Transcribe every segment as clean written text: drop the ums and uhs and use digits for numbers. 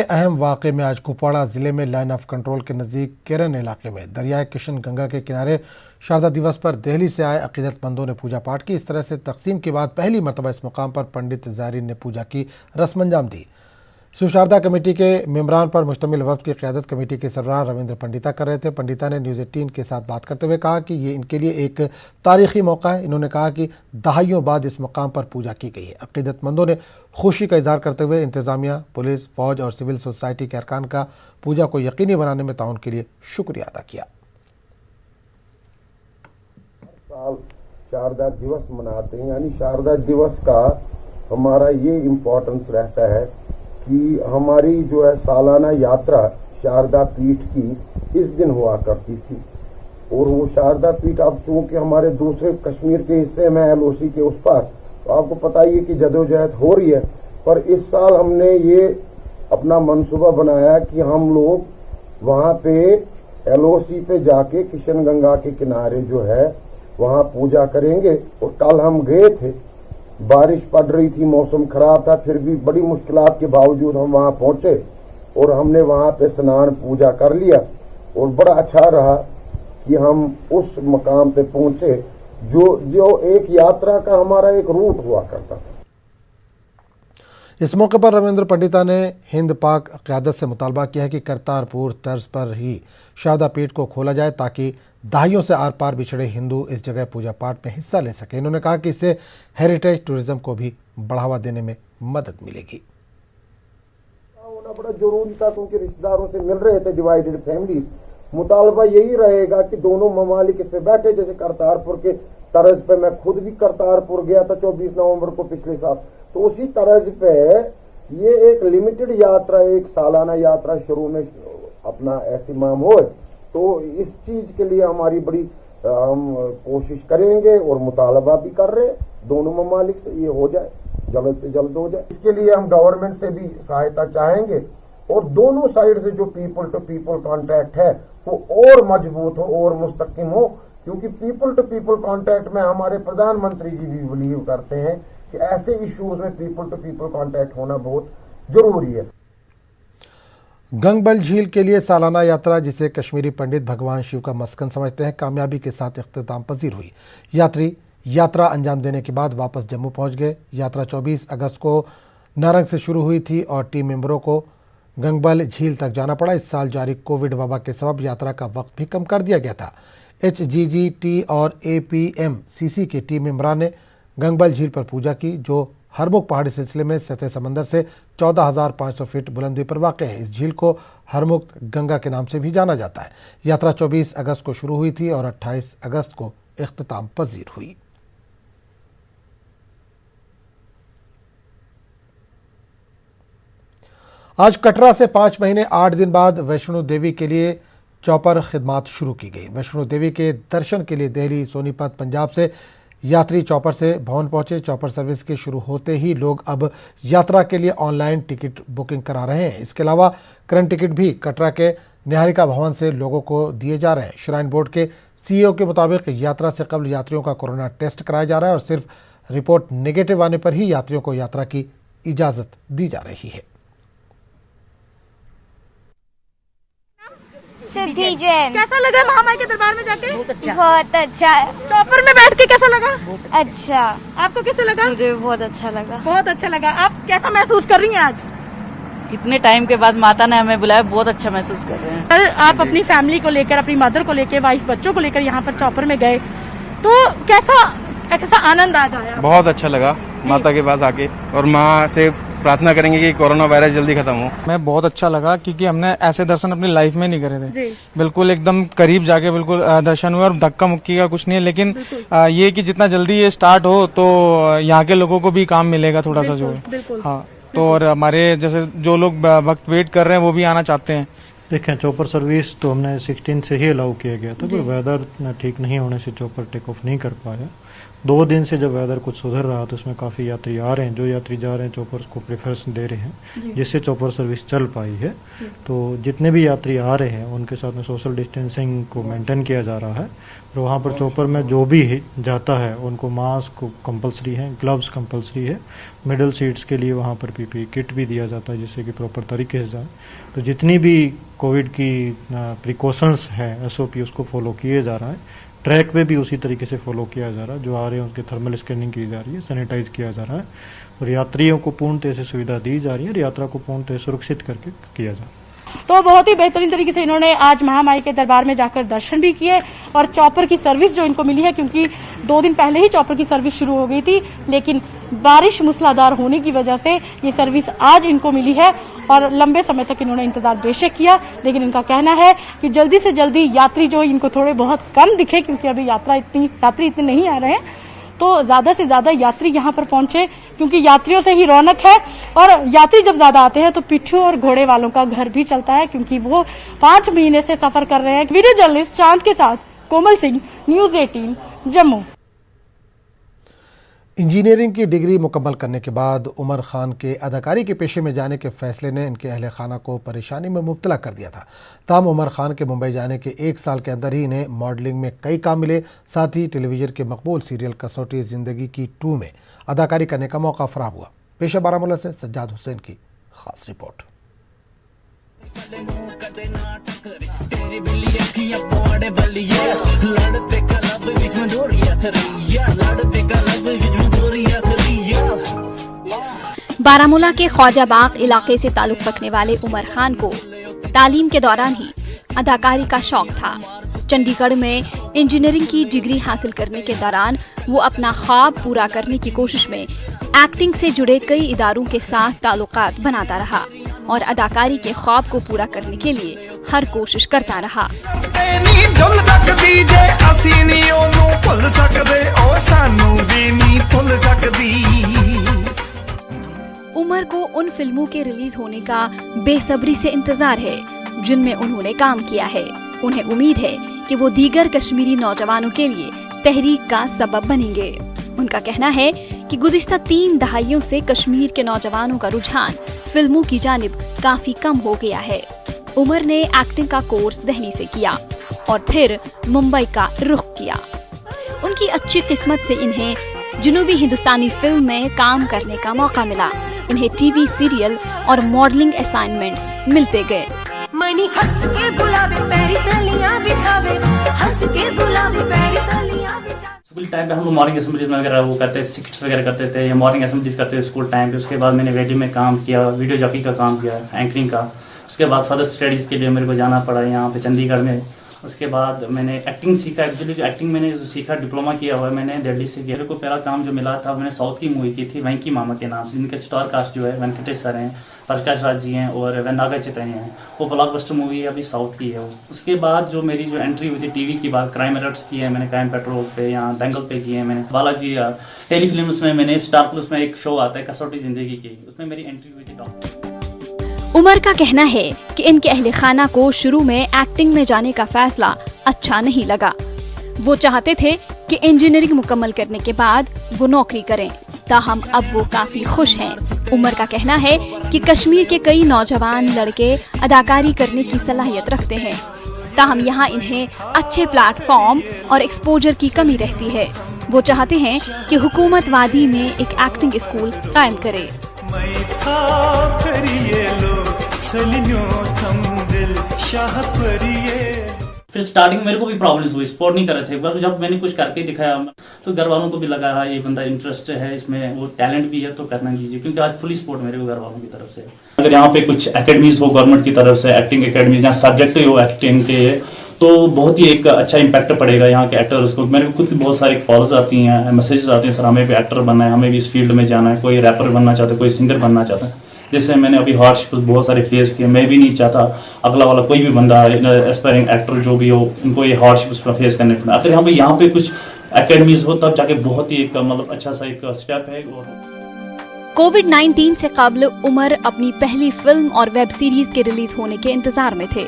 अहम वाक़े में आज कुपवाड़ा जिले में लाइन ऑफ कंट्रोल के नज़दीक केरन इलाके में दरियाए किशन गंगा के किनारे शारदा दिवस पर दिल्ली से आए अकीदतमंदों ने पूजा पाठ की। इस तरह से तकसीम के बाद पहली मरतबा इस मुकाम पर पंडित ज़ायरीन ने पूजा की रस्म अंजाम दी। शिव शारदा कमेटी के मेंबरान पर मुश्तमिल वफ़द की क़यादत कमेटी के सरबराह रविंद्र पंडिता कर रहे थे। पंडिता ने न्यूज़ 18 के साथ बात करते हुए कहा कि ये इनके लिए एक तारीखी मौका है। इन्होंने कहा कि दहाइयों बाद इस मुकाम पर पूजा की गई है। अकीदतमंदों ने खुशी का इजहार करते हुए इंतज़ामिया, पुलिस, फौज और सिविल सोसाइटी के अरकान का पूजा को यकीनी बनाने में ताउन के लिए शुक्रिया अदा किया। साल शारदा दिवस मनाते हैं, यानी शारदा दिवस का हमारा ये इम्पोर्टेंस रहता है कि हमारी जो है सालाना यात्रा शारदा पीठ की इस दिन हुआ करती थी। और वो शारदा पीठ अब चूंकि हमारे दूसरे कश्मीर के हिस्से में LOC के उस पार, तो आपको पता ही है कि जदोजहद हो रही है। पर इस साल हमने ये अपना मंसूबा बनाया कि हम लोग वहां पे LOC पे जाके किशन गंगा के किनारे जो है वहां पूजा करेंगे। और कल हम गए थे, बारिश पड़ रही थी, मौसम खराब था, फिर भी बड़ी मुश्किलात के बावजूद हम वहां पहुंचे और हमने वहां पे स्नान पूजा कर लिया। और बड़ा अच्छा रहा कि हम उस मकाम पे पहुंचे जो एक यात्रा का हमारा एक रूट हुआ करता था। इस मौके पर रविंद्र पंडिता ने हिंद पाक क़यादत से मुतालबा किया है कि करतारपुर तर्ज पर ही शारदा पीठ को खोला जाए ताकि दहाइयों से आर पार बिछड़े हिंदू इस जगह पूजा पाठ में हिस्सा ले सके। इन्होंने कहा कि इससे हेरिटेज टूरिज्म को भी बढ़ावा देने में मदद मिलेगी। होना बड़ा जरूरी था क्योंकि रिश्तेदारों से मिल रहे थे, डिवाइडेड फैमिली। मुतालबा यही रहेगा कि दोनों ममालिक इस पे बैठे, जैसे करतारपुर के तर्ज पे मैं खुद भी करतारपुर गया था 24 नवंबर को पिछले साल, तो उसी तर्ज पे ये एक लिमिटेड यात्रा, एक सालाना यात्रा शुरू में अपना एहतिमाम हो। तो इस चीज के लिए हमारी बड़ी हम कोशिश करेंगे और मुतालबा भी कर रहे दोनों ममालिक से ये हो जाए, जल्द से जल्द हो जाए। इसके लिए हम गवर्नमेंट से भी सहायता चाहेंगे और दोनों साइड से जो पीपल टू पीपल कांटेक्ट है वो और मजबूत हो और मुस्तकिम हो, क्योंकि पीपल टू पीपल कांटेक्ट में हमारे प्रधानमंत्री जी भी बिलीव करते हैं कि ऐसे इश्यूज में पीपल टू पीपल कांटेक्ट होना बहुत जरूरी है। गंगबल झील के लिए सालाना यात्रा, जिसे कश्मीरी पंडित भगवान शिव का मस्कन समझते हैं, कामयाबी के साथ इख्तिताम पजीर हुई। यात्री यात्रा अंजाम देने के बाद वापस जम्मू पहुंच गए। यात्रा 24 अगस्त को नारंग से शुरू हुई थी और टीम मेंबरों को गंगबल झील तक जाना पड़ा। इस साल जारी कोविड वबा के सबब यात्रा का वक्त भी कम कर दिया गया था। HGGT और APMCC के टीम मेंबरान ने गंगबल झील पर पूजा की, जो हरमुख पहाड़ी सिलसिले में सतह समंदर से 14,500 फीट बुलंदी पर वाक़ है। इस झील को हरमुख गंगा के नाम से भी जाना जाता है। यात्रा 24 अगस्त को शुरू हुई थी और 28 अगस्त को इख्तिताम पजीर हुई। आज कटरा से 5 महीने 8 दिन बाद वैष्णो देवी के लिए चौपर खिदमात शुरू की गई। वैष्णो देवी के दर्शन के लिए दिल्ली, सोनीपत, पंजाब से यात्री चौपर से भवन पहुंचे। चौपर सर्विस के शुरू होते ही लोग अब यात्रा के लिए ऑनलाइन टिकट बुकिंग करा रहे हैं। इसके अलावा करंट टिकट भी कटरा के निहारिका भवन से लोगों को दिए जा रहे हैं। श्राइन बोर्ड के CEO के मुताबिक यात्रा से कबल यात्रियों का कोरोना टेस्ट कराया जा रहा है और सिर्फ रिपोर्ट नेगेटिव आने पर ही यात्रियों को यात्रा की इजाज़त दी जा रही है। सिद्धि जैन। कैसा लगा महामाई के दरबार में जाके? बहुत अच्छा। चौपर में बैठ के कैसा लगा? अच्छा। आपको कैसा लगा? मुझे बहुत अच्छा लगा। बहुत अच्छा लगा। आप कैसा महसूस कर रही हैं आज? इतने टाइम के बाद माता ने हमें बुलाया, बहुत अच्छा महसूस कर रहे हैं। सर, आप अपनी फैमिली को लेकर, अपनी मदर को लेकर, वाइफ, बच्चों को लेकर यहाँ पर चौपर में गए, तो कैसा आनंद आज आया? बहुत अच्छा लगा माता के पास आके, और माँ से प्रार्थना करेंगे कि कोरोना वायरस जल्दी खत्म हो। मैं बहुत अच्छा लगा क्योंकि हमने ऐसे दर्शन अपनी लाइफ में नहीं करे थे। जी। बिल्कुल एकदम करीब जाके बिल्कुल दर्शन हुए और धक्का मुक्की का कुछ नहीं है, लेकिन ये कि जितना जल्दी ये स्टार्ट हो तो यहाँ के लोगों को भी काम मिलेगा थोड़ा सा जो है। हाँ, तो और हमारे जैसे जो लोग वक्त वेट कर रहे हैं वो भी आना चाहते हैं। देखें, चौपर सर्विस तो हमने 16 से ही अलाउ किया गया था, पर वेदर ठीक नहीं होने से चौपर टेक ऑफ नहीं कर पाया। 2 दिन से जब वेदर कुछ सुधर रहा तो उसमें काफ़ी यात्री आ रहे हैं। जो यात्री जा रहे हैं चॉपर्स को प्रेफरेंस दे रहे हैं, जिससे चॉपर सर्विस चल पाई है। तो जितने भी यात्री आ रहे हैं उनके साथ में सोशल डिस्टेंसिंग को मेंटेन किया जा रहा है। और वहाँ पर चॉपर में जो भी जाता है उनको मास्क कंपलसरी है, ग्लव्स कंपलसरी है। मिडल सीट्स के लिए वहाँ पर पीपी किट भी दिया जाता है जिससे कि प्रॉपर तरीके से जाए। तो जितनी भी कोविड की प्रिकॉशंस हैं, SOP, उसको फॉलो किए जा रहा है। ट्रैक पे भी उसी तरीके से फॉलो किया जा रहा है। जो आ रहे हैं उसके थर्मल स्कैनिंग की जा रही है, सैनिटाइज किया जा रहा है और यात्रियों को पूर्णतः से सुविधा दी जा रही है और यात्रा को पूर्णतः सुरक्षित करके किया जा रहा है। तो बहुत ही बेहतरीन तरीके से इन्होंने आज महामाई के दरबार में जाकर दर्शन भी किए और चॉपर की सर्विस जो इनको मिली है, क्योंकि 2 दिन पहले ही चॉपर की सर्विस शुरू हो गई थी, लेकिन बारिश मूसलाधार होने की वजह से ये सर्विस आज इनको मिली है और लंबे समय तक इन्होंने इंतजार बेशक किया। लेकिन इनका कहना है कि जल्दी से जल्दी यात्री जो इनको थोड़े बहुत कम दिखे, क्योंकि अभी यात्री इतने नहीं आ रहे हैं, तो ज्यादा से ज्यादा यात्री यहाँ पर पहुंचे, क्योंकि यात्रियों से ही रौनक है। और यात्री जब ज्यादा आते हैं तो पिट्ठू और घोड़े वालों का घर भी चलता है, क्योंकि वो 5 महीने से सफर कर रहे हैं। वीडियो जर्नलिस्ट चांद के साथ कोमल सिंह, न्यूज़ 18 जम्मू। इंजीनियरिंग की डिग्री मुकम्मल करने के बाद उमर खान के अदाकारी के पेशे में जाने के फैसले ने इनके अहले खाना को परेशानी में मुब्तला कर दिया था। ताहम उमर खान के मुंबई जाने के 1 साल के अंदर ही इन्हें मॉडलिंग में कई काम मिले। साथ ही टेलीविजन के मकबूल सीरियल कसौटी ज़िंदगी की 2 में अदाकारी करने का मौका फराहम हुआ। पेशा बारामूला से सज्जाद हुसैन की खास रिपोर्ट। बारामूला के ख्वाजाबाग इलाके से ताल्लुक रखने वाले उमर खान को तालीम के दौरान ही अदाकारी का शौक था। चंडीगढ़ में इंजीनियरिंग की डिग्री हासिल करने के दौरान वो अपना ख्वाब पूरा करने की कोशिश में एक्टिंग से जुड़े कई इदारों के साथ ताल्लुकात बनाता रहा और अदाकारी के ख्वाब को पूरा करने के लिए हर कोशिश करता रहा। उमर को उन फिल्मों के रिलीज होने का बेसब्री से इंतजार है जिनमें उन्होंने काम किया है। उन्हें उम्मीद है कि वो दीगर कश्मीरी नौजवानों के लिए तहरीक का सबब बनेंगे। उनका कहना है कि गुज़िश्ता 3 दहाइयों से कश्मीर के नौजवानों का रुझान फिल्मों की जानिब काफी कम हो गया है। उमर ने एक्टिंग का कोर्स दिल्ली से किया और फिर मुंबई का रुख किया। उनकी अच्छी किस्मत से इन्हें जुनूबी हिंदुस्तानी फिल्म में काम करने का मौका मिला। इन्हें टीवी सीरियल और मॉडलिंग असाइनमेंट्स मिलते गए। मनी हंस के बुलावे पैरी तलियां बिछावे, हंस के बुलावे पैरी तलियां बिछावे। स्कूल टाइम पे हम लोग मॉर्निंग असेंबलीज वगैरह वो करते थे, स्किट्स वगैरह करते थे या मॉर्निंग असेंबलीज करते थे स्कूल टाइम पे। उसके बाद मैंने रेडियो में काम किया, वीडियो जॉकी का काम किया, एंकरिंग का। उसके बाद फर्दर स्टडीज़ के लिए मेरे को जाना पड़ा यहाँ पे चंडीगढ़ में। उसके बाद मैंने एक्टिंग सीखा। एक्चुअली जो एक्टिंग मैंने जो सीखा, डिप्लोमा किया हुआ है मैंने दिल्ली से किया। मेरे को पहला काम जो मिला था मैंने साउथ की मूवी की थी, वेंकी मामा के नाम से, जिनके स्टार कास्ट जो है वेंकटेश सर हैं, प्रकाश राज जी हैं और नागा चैतन्य हैं। वो ब्लॉकबस्टर मूवी है, अभी साउथ की है वो। उसके बाद जो मेरी जो एंट्री हुई थी टीवी की बात, क्राइम अलर्ट्स की है मैंने, क्राइम पेट्रोल पे, यहाँ दंगल पे की है मैंने। बालाजी टेलीफिल्म्स में मैंने स्टार प्लस में एक शो आता है कसौटी जिंदगी की, उसमें मेरी एंट्री हुई थी डॉक्टर। उमर का कहना है कि इनके अहले खाना को शुरू में एक्टिंग में जाने का फैसला अच्छा नहीं लगा। वो चाहते थे कि इंजीनियरिंग मुकम्मल करने के बाद वो नौकरी करें, ताहम अब वो काफी खुश हैं। उमर का कहना है कि कश्मीर के कई नौजवान लड़के अदाकारी करने की सलाहियत रखते हैं, ताहम यहाँ इन्हें अच्छे प्लेटफॉर्म और एक्सपोजर की कमी रहती है। वो चाहते हैं कि हुकूमत वादी में एक एक्टिंग स्कूल कायम करे। फिर स्टार्टिंग मेरे को भी प्रॉब्लम्स हुई, सपोर्ट नहीं कर रहे थे, पर जब मैंने कुछ करके दिखाया तो घर वालों को भी लगा हाँ ये बंदा इंटरेस्ट है इसमें, वो टैलेंट भी है तो करना दीजिए, क्योंकि आज फुली सपोर्ट मेरे को घर वालों की तरफ से। अगर यहाँ पे कुछ एकेडमीज हो गवर्नमेंट की तरफ से, एक्टिंग एकेडमीज, यहाँ सब्जेक्ट हो एक्टिंग के, तो बहुत ही एक अच्छा इम्पैक्ट पड़ेगा यहाँ के एक्टर्स को। मेरे को खुद बहुत सारे कॉल्स आती हैं, मैसेजेस आते हैं, सर हमें भी एक्टर बनना है, हमें भी इस फील्ड में जाना है, कोई रैपर बनना चाहता है, कोई सिंगर बनना चाहता है। जैसे मैंने अभी हार्डशिप्स बहुत सारे फेस किए, मैं भी नहीं चाहता अगला वाला कोई भी बंदा एस्पायरिंग एक्टर जो भी हो उनको ये हार्डशिप्स फेस करने पड़े। अगर यहाँ पे कुछ एकेडमीज हो तब जाके बहुत ही एक मतलब अच्छा सा एक स्टेप है। कोविड-19 से कबल उमर अपनी पहली फिल्म और वेब सीरीज के रिलीज होने के इंतजार में थे।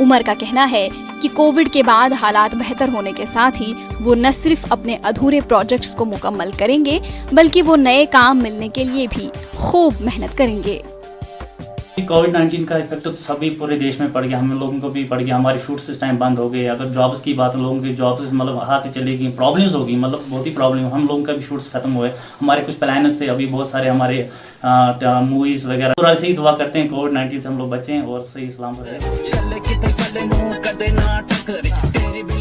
उमर का कहना है कि कोविड के बाद हालात बेहतर होने के साथ ही वो न सिर्फ अपने अधूरे प्रोजेक्ट्स को मुकम्मल करेंगे बल्कि वो नए काम मिलने के लिए भी खूब मेहनत करेंगे। कोविड-19 का इफेक्ट तो सभी पूरे देश में पड़ गया, हम लोगों को भी पड़ गया। हमारे शूट्स इस टाइम बंद हो गए। अगर जॉब्स की बात, लोगों की जॉब्स मतलब हाथ से चली गई, प्रॉब्लम्स होगी, मतलब बहुत ही प्रॉब्लम। हम लोगों का भी शूट्स खत्म हुए। हमारे कुछ प्लान्स थे, अभी बहुत सारे हमारे मूवीज वगैरह। पूरा से ही दुआ करते हैं कोविड-19 से हम लोग बचें और सही सलामत रहें।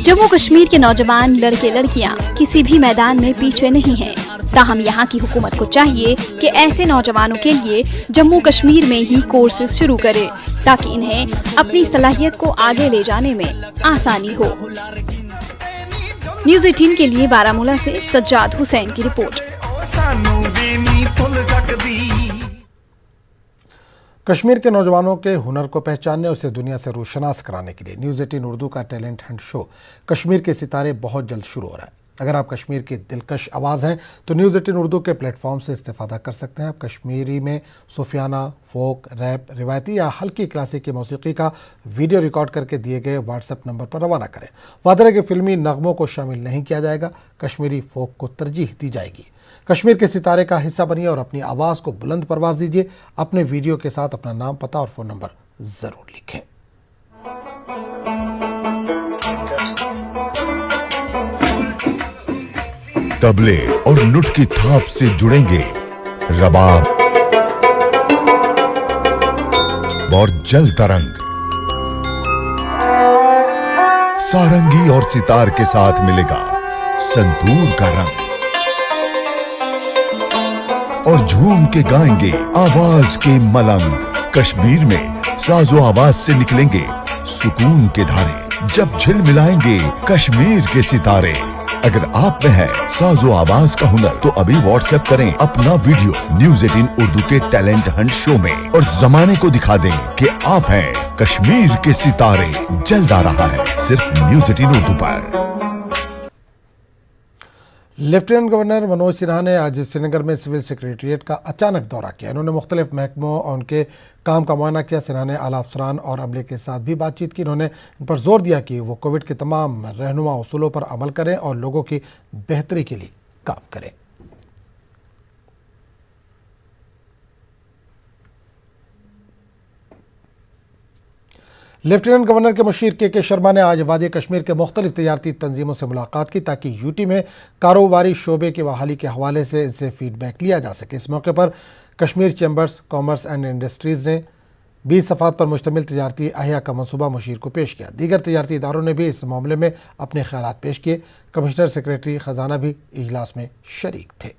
जम्मू कश्मीर के नौजवान लड़के लड़कियां किसी भी मैदान में पीछे नहीं हैं। ताहम यहाँ की हुकूमत को चाहिए कि ऐसे नौजवानों के लिए जम्मू कश्मीर में ही कोर्सेज शुरू करे ताकि इन्हें अपनी सलाहियत को आगे ले जाने में आसानी हो। न्यूज़ 18 के लिए बारामूला से सज्जाद हुसैन की रिपोर्ट। कश्मीर के नौजवानों के हुनर को पहचानने, उसे दुनिया से रोशनास कराने के लिए न्यूज़ 18 उर्दू का टैलेंट हंट शो कश्मीर के सितारे बहुत जल्द शुरू हो रहा है। अगर आप कश्मीर की दिलकश आवाज़ हैं तो न्यूज़ 18 उर्दू के प्लेटफॉर्म से इस्तेफादा कर सकते हैं। आप कश्मीरी में सूफियाना, फोक, रैप, रिवायती या हल्की क्लासिक की मौसीकी का वीडियो रिकॉर्ड करके दिए गए व्हाट्सएप नंबर पर रवाना करें। वादा है कि फिल्मी नगमों को शामिल नहीं किया जाएगा, कश्मीरी फोक को तरजीह दी जाएगी। कश्मीर के सितारे का हिस्सा बनिए और अपनी आवाज़ को बुलंद परवाज दीजिए। अपने वीडियो के साथ अपना नाम, पता और फ़ोन नंबर ज़रूर लिखें। तबले और नुट की थाप से जुड़ेंगे रबाब और जल तरंग। सारंगी और सितार के साथ मिलेगा संतूर का रंग और झूम के गाएंगे आवाज के मलंग। कश्मीर में साजो आवाज से निकलेंगे सुकून के धारे जब झिलमिलाएंगे कश्मीर के सितारे। अगर आप में है साजो आवाज का हुनर तो अभी व्हाट्सएप करें अपना वीडियो न्यूज़ 18 उर्दू के टैलेंट हंट शो में और जमाने को दिखा दें कि आप हैं कश्मीर के सितारे। जल्द आ रहा है सिर्फ न्यूज़ 18 उर्दू पर। लेफ्टिनेंट गवर्नर मनोज सिन्हा ने आज श्रीनगर में सिविल सेक्रेटरीट का अचानक दौरा किया। इन्होंने मुख्तलिफ महकमों और उनके काम का मुआयना किया। सिन्हा ने आला अफसरान और अमले के साथ भी बातचीत की। इन्होंने इन पर जोर दिया कि वो कोविड के तमाम रहनुमा उसूलों पर अमल करें और लोगों की बेहतरी के लिए काम करें। लेफ्टिनेंट गवर्नर के मुशीर के शर्मा ने आज वादी कश्मीर के मुख्तलिफ तजारती तंजीमों से मुलाकात की ताकि यूटी में कारोबारी शोबे की बहाली के हवाले से इनसे फीडबैक लिया जा सके। इस मौके पर Kashmir chambers commerce and industries ने 20 सफ़ात पर मुश्तमिल तजारती अहिया का मनसूबा मुशीर को पेश किया। दीगर तजारती इदारों ने भी इस मामले में अपने ख्यालात पेश किए। कमिश्नर सेक्रेटरी ख़जाना भी इजलास में शरीक थे।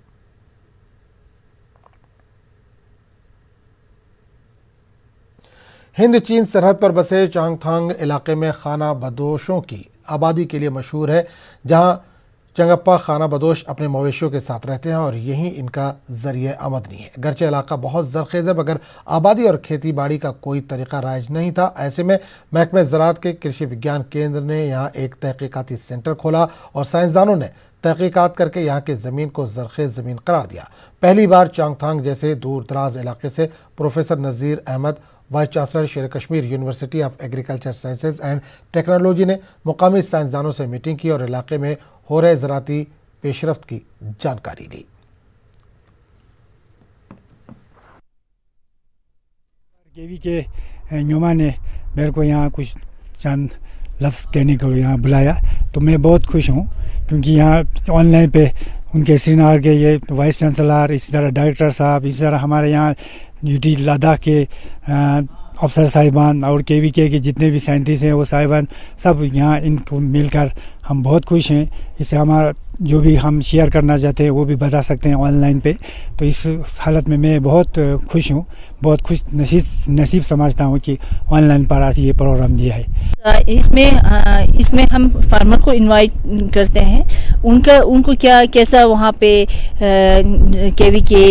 हिंद चीन सरहद पर बसे चांगथांग इलाके में खाना बदोशों की आबादी के लिए मशहूर है, जहां चंगप्पा खाना बदोश अपने मवेशियों के साथ रहते हैं और यही इनका ज़रिए आमदनी है। गर्चे इलाका बहुत ज़रखेज़ है मगर आबादी और खेती बाड़ी का कोई तरीका राइज नहीं था। ऐसे में महकमे ज़राअत के कृषि विज्ञान केंद्र ने यहाँ एक तहकीकाती सेंटर खोला और साइंसदानों ने तहकीकात करके यहाँ के ज़मीन को ज़रखेज़ ज़मीन करार दिया। पहली बार चांगथांग जैसे दूर दराज इलाके से प्रोफेसर नज़ीर अहमद, वाइस चांसलर शेर Kashmir university of agriculture sciences and technology ने मुकामी साइंसदानों से मीटिंग की और इलाके में हो रहे ज़राती पेशरफ्त की जानकारी ली। केवी के न्यूमा ने मेरे को यहाँ कुछ चंद लफ्ज़ कहने को यहाँ बुलाया तो मैं बहुत खुश हूँ, क्योंकि यहाँ ऑनलाइन पे उनके श्रीनगर के ये वाइस चांसलर, इसी तरह डायरेक्टर साहब, इसी तरह हमारे यहाँ यूटी लद्दाख के अफसर साहिबान और केवीके के जितने भी साइंटिस्ट हैं वो साहिबान सब यहाँ इनको मिलकर हम बहुत खुश हैं। इससे हमारा जो भी हम शेयर करना चाहते हैं वो भी बता सकते हैं ऑनलाइन पे। तो इस हालत में मैं बहुत खुश हूँ, बहुत खुश नसीब समझता हूँ कि ऑनलाइन पर आज ये प्रोग्राम दिया है। इसमें हम फार्मर को इनवाइट करते हैं, उनको कैसा वहाँ पे केवीके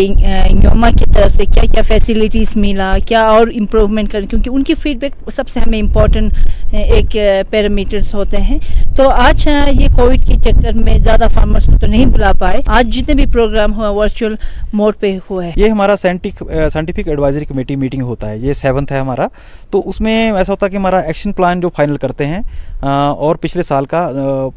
न्योमा की तरफ से क्या क्या फैसिलिटीज़ मिला, क्या और इम्प्रूवमेंट करें, क्योंकि उनकी फीडबैक सबसे हमें इम्पोर्टेंट एक पैरामीटर्स होते हैं। तो आज ये कोविड के चक्कर में ज़्यादा फार्मर्स को तो नहीं बुला पाए। आज जितने भी प्रोग्राम हुआ वर्चुअल मोड पे हुआ है। ये हमारा साइंटिफिक एडवाइजरी कमेटी मीटिंग होता है, ये 7th है हमारा। तो उसमें ऐसा होता है कि हमारा एक्शन प्लान जो फाइनल करते हैं और पिछले साल का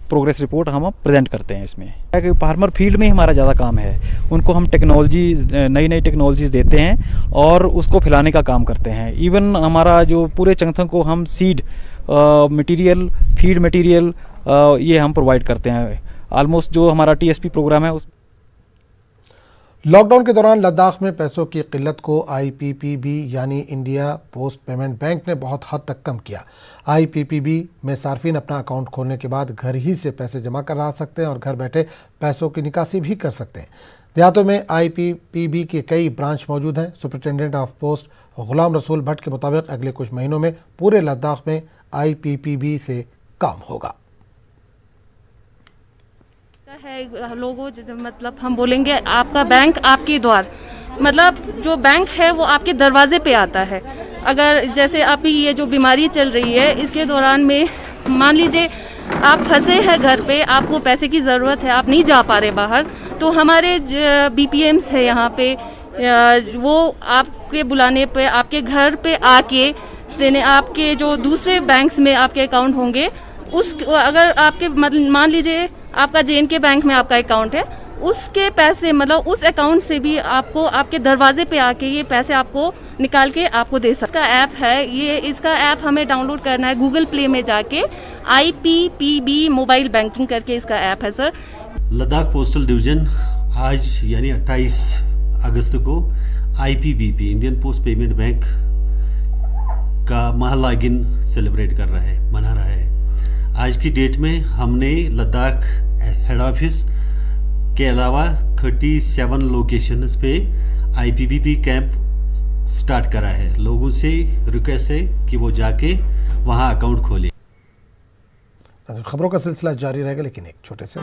प्रोग्रेस रिपोर्ट हम प्रेजेंट करते हैं। इसमें फार्मर फील्ड में हमारा ज़्यादा काम है, उनको हम नई टेक्नोलॉजीज देते हैं और उसको फैलाने का काम करते हैं। इवन हमारा जो पूरे चंगथंग को हम सीड मटेरियल, फीड मटेरियल ये हम प्रोवाइड करते हैं। ऑलमोस्ट जो हमारा TSP प्रोग्राम है उस लॉकडाउन के दौरान लद्दाख में पैसों की किल्लत को IPPB यानी इंडिया पोस्ट पेमेंट बैंक ने बहुत हद तक कम किया। IPPB में सार्फिन अपना अकाउंट खोलने के बाद घर ही से पैसे जमा करा सकते हैं और घर बैठे पैसों की निकासी भी कर सकते हैं। देहातों में IPPB के कई ब्रांच मौजूद हैं। Superintendent of post Ghulam Rasool Bhatt के मुताबिक अगले कुछ महीनों में पूरे लद्दाख में IPPB से काम होगा। है लोगों मतलब हम बोलेंगे आपका बैंक आपके द्वार, मतलब जो बैंक है वो आपके दरवाजे पे आता है। अगर जैसे अभी ये जो बीमारी चल रही है इसके दौरान में मान लीजिए आप फंसे हैं घर पे, आपको पैसे की ज़रूरत है, आप नहीं जा पा रहे बाहर, तो हमारे BPMs है यहाँ पे, वो आपके बुलाने पे आपके घर पे आके देने, आपके जो दूसरे बैंक्स में आपके अकाउंट होंगे उस अगर आपके मतलब मान लीजिए आपका JNK बैंक में आपका अकाउंट है, उसके पैसे मतलब उस अकाउंट से भी आपको आपके दरवाजे पे आके ये पैसे आपको निकाल के आपको दे सकते। इसका ऐप है, ये इसका ऐप हमें डाउनलोड करना है गूगल प्ले में जाके, IPPB मोबाइल बैंकिंग करके इसका ऐप है सर। लद्दाख पोस्टल डिवीजन आज यानी 28 अगस्त को IPBP Indian post payment bank का महालॉगिन सेलिब्रेट कर रहा है, मना रहा है। आज की डेट में हमने लद्दाख हेड ऑफिस के अलावा 37 लोकेशंस पे IPPB कैंप स्टार्ट करा है। लोगों से रिक्वेस्ट है कि वो जाके वहां अकाउंट खोले। खबरों का सिलसिला जारी रहेगा, लेकिन एक छोटे से